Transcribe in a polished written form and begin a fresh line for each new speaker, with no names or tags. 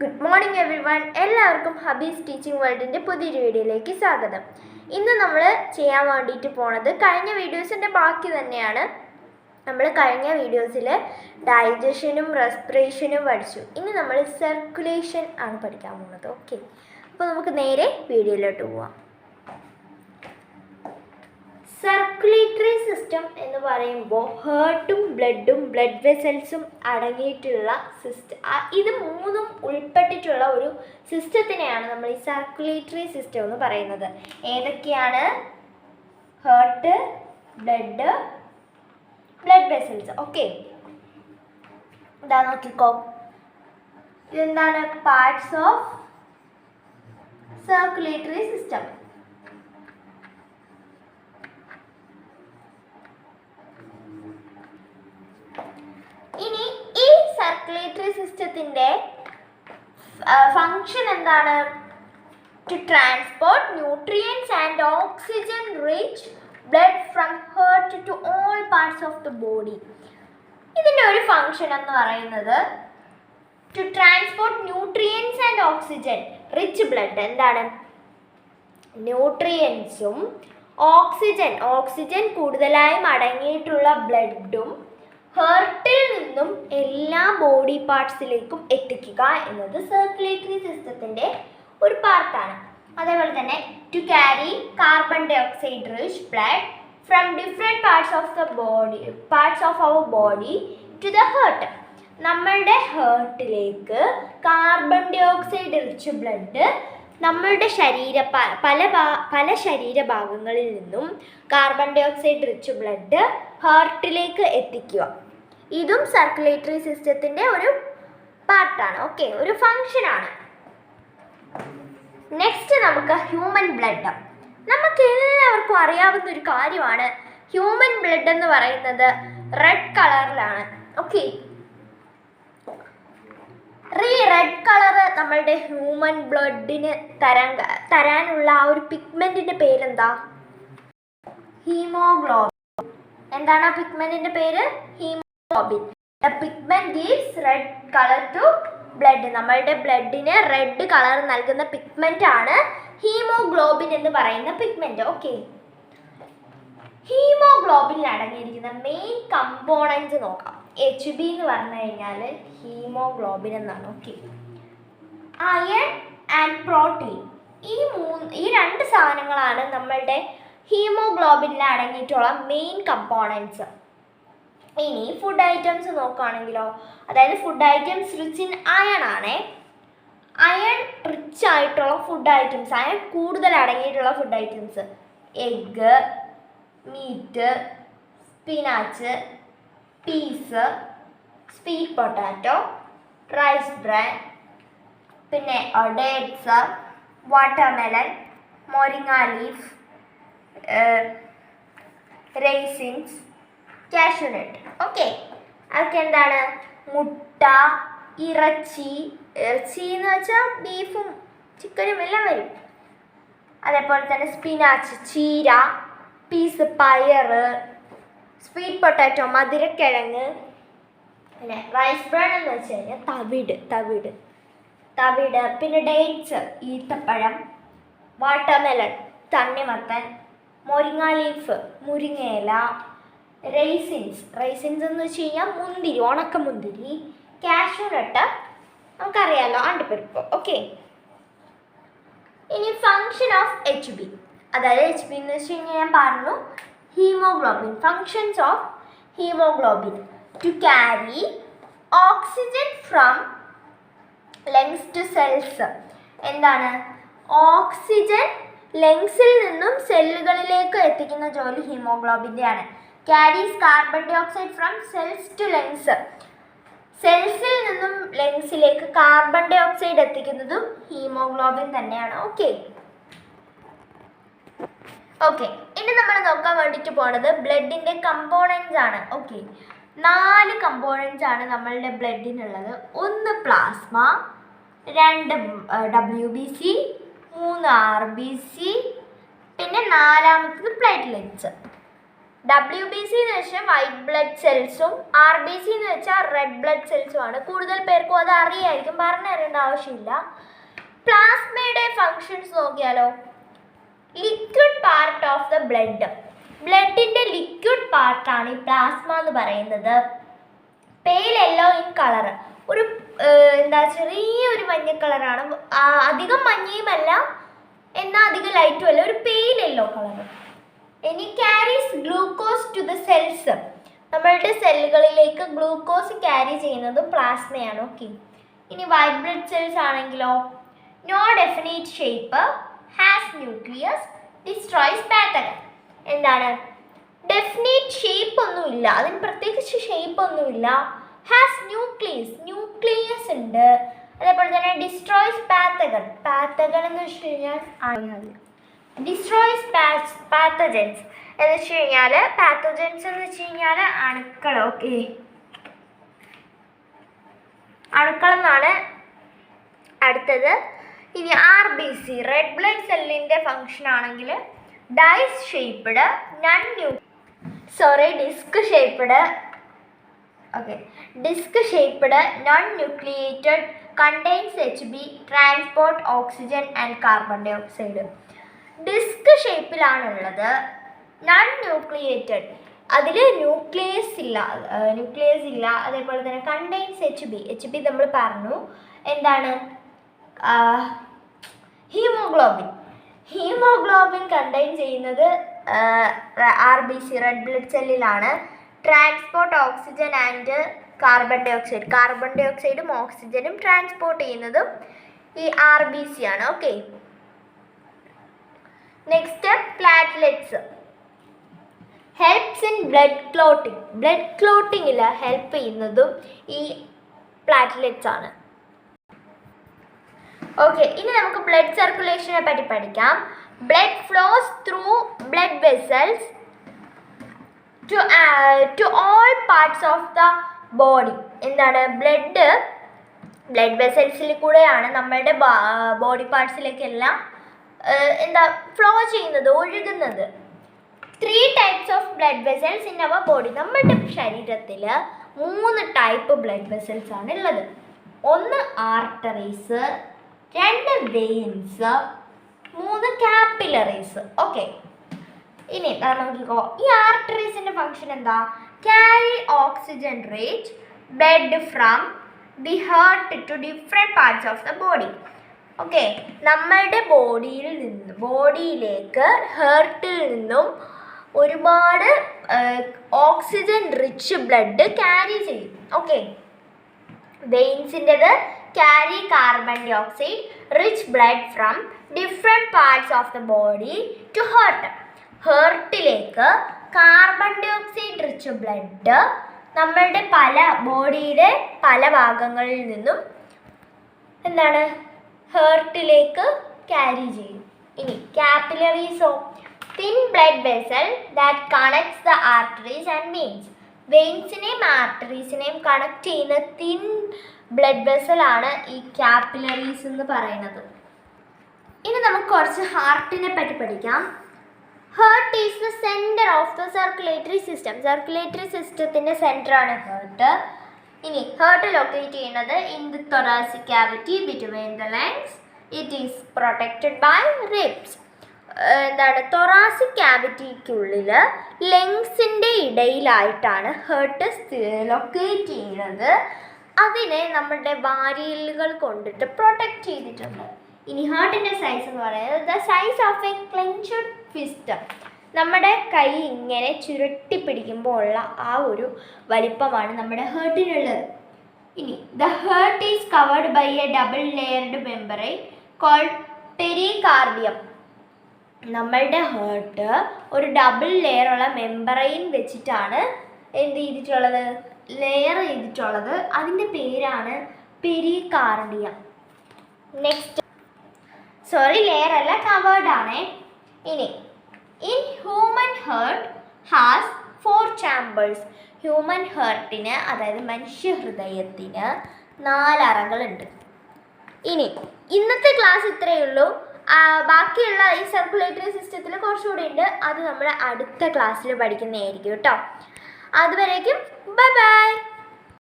Good morning every one. എല്ലാവർക്കും ഹബീസ് teaching വേൾഡിൻ്റെ പുതിയൊരു വീഡിയോയിലേക്ക് സ്വാഗതം. ഇന്ന് നമ്മൾ ചെയ്യാൻ വേണ്ടിയിട്ട് പോണത് കഴിഞ്ഞ വീഡിയോസിൻ്റെ ബാക്കി തന്നെയാണ്. നമ്മൾ കഴിഞ്ഞ വീഡിയോസിൽ ഡൈജഷനും റെസ്പിറേഷനും പഠിച്ചു. ഇനി നമ്മൾ സർക്കുലേഷൻ ആണ് പഠിക്കാൻ പോകുന്നത്. ഓക്കെ, അപ്പോൾ നമുക്ക് നേരെ വീഡിയോയിലോട്ട് പോവാം. സർക്കുലേറ്ററി സിസ്റ്റം എന്ന് പറയുമ്പോൾ ഹേർട്ടും ബ്ലഡ് വെസൽസും അടങ്ങിയിട്ടുള്ള സിസ്റ്റം, ഇത് മൂന്നും ഉൾപ്പെട്ടിട്ടുള്ള ഒരു സിസ്റ്റത്തിനെയാണ് നമ്മൾ ഈ സർക്കുലേറ്ററി സിസ്റ്റം എന്ന് പറയുന്നത്. ഏതൊക്കെയാണ്? Heart, blood vessels. ഓക്കെ, ഇതാ നോക്കിക്കോ, ഇതെന്താണ്? Parts of circulatory system. ഇനി ഈ സർക്കുലേറ്ററി സിസ്റ്റത്തിൻ്റെ ഫങ്ഷൻ എന്താണ്? To transport nutrients and oxygen rich blood from heart to all parts of the body. ഇതിൻ്റെ ഒരു ഫങ്ഷൻ എന്ന് പറയുന്നത് to transport nutrients and oxygen rich blood. എന്താണ്? ന്യൂട്രിയൻസും ഓക്സിജൻ കൂടുതലായും അടങ്ങിയിട്ടുള്ള ബ്ലഡും ഹേർട്ടിൽ നിന്നും എല്ലാ ബോഡി പാർട്സിലേക്കും എത്തിക്കുക എന്നത് സർക്കുലേറ്ററി സിസ്റ്റത്തിൻ്റെ ഒരു പാർട്ടാണ്. അതേപോലെ തന്നെ to carry carbon dioxide rich blood from different parts of our body to the heart. നമ്മളുടെ ഹേർട്ടിലേക്ക് carbon dioxide rich blood നമ്മളുടെ പല ശരീരഭാഗങ്ങളിൽ നിന്നും carbon dioxide rich blood ഹേർട്ടിലേക്ക് എത്തിക്കുക. ഇതും സർക്കുലേറ്ററി സിസ്റ്റത്തിൻ്റെ ഒരു പാർട്ടാണ്. ഓക്കെ, ഒരു ഫങ്ഷനാണ്. നെക്സ്റ്റ് നമുക്ക് ഹ്യൂമൻ ബ്ലഡ്. നമുക്ക് എല്ലാവർക്കും അറിയാവുന്ന ഒരു കാര്യമാണ്. ഹ്യൂമൻ ബ്ലഡ് എന്ന് പറയുന്നത് റെഡ് കളറിലാണ്. ഓക്കെ, റെഡ് കളറ് നമ്മളുടെ ഹ്യൂമൻ ബ്ലഡിന് തരാനുള്ള ആ ഒരു പിഗ്മെന്റിന്റെ പേരെന്താ? ഹീമോഗ്ലോബിൻ. എന്താണ് ആ പിഗ്മെന്റിന്റെ പേര്? Haemoglobin. The pigment gives red color to blood. നമ്മളുടെ ബ്ലഡിന് റെഡ് കളർ നൽകുന്ന പിഗ്മെന്റ് ആണ് ഹീമോഗ്ലോബിൻ എന്ന് പറയുന്ന പിഗ്മെന്റ്. ഓക്കെ, ഹീമോഗ്ലോബിനിൽ അടങ്ങിയിരിക്കുന്ന മെയിൻ കമ്പോണൻസ് നോക്കാം. HB എന്ന് പറഞ്ഞു കഴിഞ്ഞാൽ ഹീമോഗ്ലോബിൻ എന്നാണ്. ഓക്കെ, അയൺ ആൻഡ് പ്രോട്ടീൻ, ഈ രണ്ട് സാധനങ്ങളാണ് നമ്മളുടെ ഹീമോഗ്ലോബിനിൽ അടങ്ങിയിട്ടുള്ള മെയിൻ കമ്പോണൻസ്. ഇനി ഫുഡ് ഐറ്റംസ് നോക്കുകയാണെങ്കിലോ, അതായത് food items rich in iron ആണേ. അയൺ റിച്ച് ആയിട്ടുള്ള ഫുഡ് ഐറ്റംസ്, അയൺ കൂടുതൽ അടങ്ങിയിട്ടുള്ള food items: egg, meat, spinach, peas, sweet potato, rice bran, പിന്നെ dates, watermelon, moringa leaf, raisins, cashew nut. Okay, അതൊക്കെ എന്താണ്? മുട്ട, ഇറച്ചി എന്ന് വെച്ചാൽ ബീഫും ചിക്കനും എല്ലാം വരും. അതേപോലെ തന്നെ സ്പിനാച്ച്, ചീര, പീസ് പയറ്, സ്വീറ്റ് പൊട്ടാറ്റോ മധുരക്കിഴങ്ങ്, പിന്നെ റൈസ് ബ്രാൻ എന്ന് വെച്ച് കഴിഞ്ഞാൽ തവിട്, പിന്നെ ഡേറ്റ്സ് ഈത്തപ്പഴം, വാട്ടർമെലൺ തണ്ണിമത്തൻ, മോരിങ്ങ ലീഫ് മുരിങ്ങയില, റൈസിൻസ് എന്ന് വെച്ച് കഴിഞ്ഞാൽ മുന്തിരി, ഉണക്കമുന്തിരി, കാഷ്യൂനട്ട് നമുക്കറിയാമല്ലോ, അണ്ടിപ്പരിപ്പ്. ഓക്കെ, ഇനി ഫങ്ഷൻ ഓഫ് HB, അതായത് HB എന്ന് വെച്ച് കഴിഞ്ഞാൽ ഞാൻ പറഞ്ഞു haemoglobin. Functions of haemoglobin: to carry oxygen from lungs to cells. എന്താണ്? ഓക്സിജൻ ലങ്സിൽ നിന്നും സെല്ലുകളിലേക്ക് എത്തിക്കുന്ന ജോലി ഹീമോഗ്ലോബിൻ്റെയാണ്. Carries carbon dioxide from cells to lungs. സെൽസിൽ നിന്നും ലങ്സിലേക്ക് കാർബൺ ഡൈ ഓക്സൈഡ് എത്തിക്കുന്നതും ഹീമോഗ്ലോബിൻ തന്നെയാണ്. ഓക്കെ, ഇനി നമ്മൾ നോക്കാൻ വേണ്ടിയിട്ട് പോണത് ബ്ലഡിൻ്റെ കമ്പോണൻസ് ആണ്. ഓക്കെ, 4 കമ്പോണൻസ് ആണ് നമ്മളുടെ ബ്ലഡിനുള്ളത്. 1 പ്ലാസ്മ, 2 WBC, 3 RBC, പിന്നെ 4ാമത്തത് പ്ലേറ്റ്ലെറ്റ്സ്. WBC എന്ന് വെച്ചാൽ വൈറ്റ് ബ്ലഡ് സെൽസും RBC എന്ന് വെച്ചാൽ റെഡ് ബ്ലഡ് സെൽസും ആണ്. കൂടുതൽ പേർക്കും അത് അറിയായിരിക്കും, പറഞ്ഞു തരേണ്ട ആവശ്യമില്ല. പ്ലാസ്മയുടെ ഫങ്ഷൻസ് നോക്കിയാലോ. Liquid part of the blood, ബ്ലഡിൻ്റെ ലിക്വിഡ് പാർട്ടാണ് ഈ പ്ലാസ്മ എന്ന് പറയുന്നത്. പെയിൽ യെല്ലോ ഇൻ കളർ, ഒരു ചെറിയൊരു മഞ്ഞ കളറാണ്, അധികം മഞ്ഞയുമല്ല എന്നാൽ അധികം ലൈറ്റും അല്ല, ഒരു പെയിൽ യെല്ലോ കളർ. ഇനി carries glucose to the cells, നമ്മളുടെ സെല്ലുകളിലേക്ക് ഗ്ലൂക്കോസ് ക്യാരി ചെയ്യുന്നതും പ്ലാസ്മയാണ്. ഓക്കെ. ഇനി വൈറ്റ് ബ്ലഡ് സെൽസ് ആണെങ്കിലോ, no definite shape, has nucleus, destroys pathogen. എന്താണ്? ഡെഫിനിറ്റ് ഷേപ്പ് ഒന്നുമില്ല, അതിന് പ്രത്യേകിച്ച് ഷേപ്പ് ഒന്നുമില്ല. ഹാസ് ന്യൂക്ലിയസ് ഉണ്ട്. അതേപോലെ തന്നെ ഡിസ്ട്രോയ്സ് പാത്തജൻ എന്ന് വെച്ച് കഴിഞ്ഞാൽ ഡിസ്ട്രോയ്സ് പാത്തജൻസ് എന്ന് വെച്ച് കഴിഞ്ഞാൽ പാത്തോജൻസ് എന്ന് വെച്ച് കഴിഞ്ഞാൽ അണുക്കൾ. ഓക്കെ, അണുക്കളെന്നാണ് അടുത്തത്. ഇനി RBC റെഡ് ബ്ലഡ് സെല്ലിൻ്റെ ഫങ്ഷൻ ആണെങ്കിൽ disc shaped non nucleated contains HB, transport oxygen and carbon dioxide. Disc ഷേപ്പിലാണുള്ളത്. നോൺ ന്യൂക്ലിയേറ്റഡ്, അതിൽ ന്യൂക്ലിയസ് ഇല്ല. അതേപോലെ തന്നെ കണ്ടെയ്ൻസ് HB നമ്മൾ പറഞ്ഞു എന്താണ്? ഹീമോഗ്ലോബിൻ കണ്ടെയ്ൻ ചെയ്യുന്നത് RBC റെഡ് ബ്ലഡ് സെല്ലിലാണ്. ട്രാൻസ്പോർട്ട് ഓക്സിജൻ ആൻഡ് കാർബൺ ഡൈ ഓക്സൈഡും ഓക്സിജനും ട്രാൻസ്പോർട്ട് ചെയ്യുന്നതും ഈ RBC ആണ്. Okay. Next platelets. Helps in blood ക്ലോട്ടിങ്ങിൽ ഹെൽപ്പ് ചെയ്യുന്നതും ഈ പ്ലാറ്റ്ലെറ്റ്സ് ആണ്. ഓക്കെ, ഇനി നമുക്ക് ബ്ലഡ് സർക്കുലേഷനെ പറ്റി പഠിക്കാം. Blood flows through blood vessels to all parts of the body. എന്താണ്? ബ്ലഡ് വെസൽസിൽ കൂടെയാണ് നമ്മളുടെ ബോഡി പാർട്സിലേക്കെല്ലാം ഫ്ലോ ചെയ്യുന്നത്, ഒഴുകുന്നത്. 3 types of blood vessels in our body. നമ്മുടെ ശരീരത്തിൽ 3 ടൈപ്പ് ബ്ലഡ് വെസൽസ് ആണ് ഉള്ളത്. 1 ആർട്ടറീസ്, 2 വെയിൻസ്, 3 കാപ്പിലറീസ്. ഓക്കെ. ഇനി നോക്കിക്കോ, ഈ ആർട്ടറീസിൻ്റെ ഫങ്ഷൻ എന്താ? Carry oxygenated blood from the heart to different parts of the body. Okay, നമ്മളുടെ ബോഡിയിലേക്ക് ഹാർട്ടിൽ നിന്നും ഒരുപാട് ഓക്സിജൻ റിച്ച് ബ്ലഡ് ക്യാരി ചെയ്യും. ഓക്കെ. വെയിൻസിൻ്റെത് carry carbon dioxide rich blood from different parts of the body to heart. ഹാർട്ടിലേക്ക് carbon dioxide rich blood നമ്മളുടെ ബോഡിയുടെ പല ഭാഗങ്ങളിൽ നിന്നും എന്താണ്? ഹാർട്ടിലേക്ക് ക്യാരി ചെയ്യും. ഇനി കാപ്പിലറീസോ, thin blood vessel that connects the arteries and veins. വെയിൻസിനെയും ആർട്ടറീസിനെയും കണക്ട് ചെയ്യുന്ന തിൻ ബ്ലഡ് വെസലാണ് ഈ കാപ്പിലറീസ് എന്ന് പറയുന്നത്. ഇനി നമുക്ക് കുറച്ച് ഹാർട്ടിനെ പറ്റി പഠിക്കാം. Heart is the centre of the circulatory സിസ്റ്റത്തിൻ്റെ സെൻറ്ററാണ് ഹാർട്ട്. ഇനി ഹാർട്ട് ലൊക്കേറ്റ് ചെയ്യുന്നത് in the thoracic cavity between the lungs. It is protected by ribs. Thoracic ക്യാവിറ്റിക്കുള്ളിൽ ലങ്സിൻ്റെ ഇടയിലായിട്ടാണ് ഹാർട്ട് ലൊക്കേറ്റ് ചെയ്യുന്നത്. അതിനെ നമ്മുടെ വാരിയലുകൾ കൊണ്ടിട്ട് പ്രൊട്ടക്റ്റ് ചെയ്തിട്ടുണ്ട്. ഇനി ഹാർട്ടിൻ്റെ സൈസ് എന്ന് പറയുന്നത് the size of a clenched fist. നമ്മുടെ കൈ ഇങ്ങനെ ചുരുട്ടി പിടിക്കുമ്പോൾ ഉള്ള ആ ഒരു വലിപ്പമാണ് നമ്മുടെ ഹാർട്ടിനുള്ളത്. ഇനി the heart is covered by a double layered membrane called pericardium. നമ്മളുടെ ഹാർട്ട് ഒരു ഡബിൾ ലെയർ ഉള്ള മെമ്പറൈൻ വെച്ചിട്ടാണ് ലെയർ ചെയ്തിട്ടുള്ളത്. അതിൻ്റെ പേരാണ് പെരികാർഡിയം. നെക്സ്റ്റ് ലെയർ അല്ല, കവേർഡ് ആണ്. ഇനി in human heart has 4 chambers. Human ഹാർട്ടിന്, അതായത് മനുഷ്യ ഹൃദയത്തിന് 4 അറകളുണ്ട്. ഇനി ഇന്നത്തെ ക്ലാസ് ഇത്രയേ ഉള്ളൂ. ബാക്കിയുള്ള ഈ സർക്കുലേറ്ററി സിസ്റ്റത്തിൽ കുറച്ചുകൂടി ഉണ്ട്. അത് നമ്മൾ അടുത്ത ക്ലാസ്സിൽ പഠിക്കുന്നതായിരിക്കും കേട്ടോ. അതുവരേക്കും ബൈ ബൈ.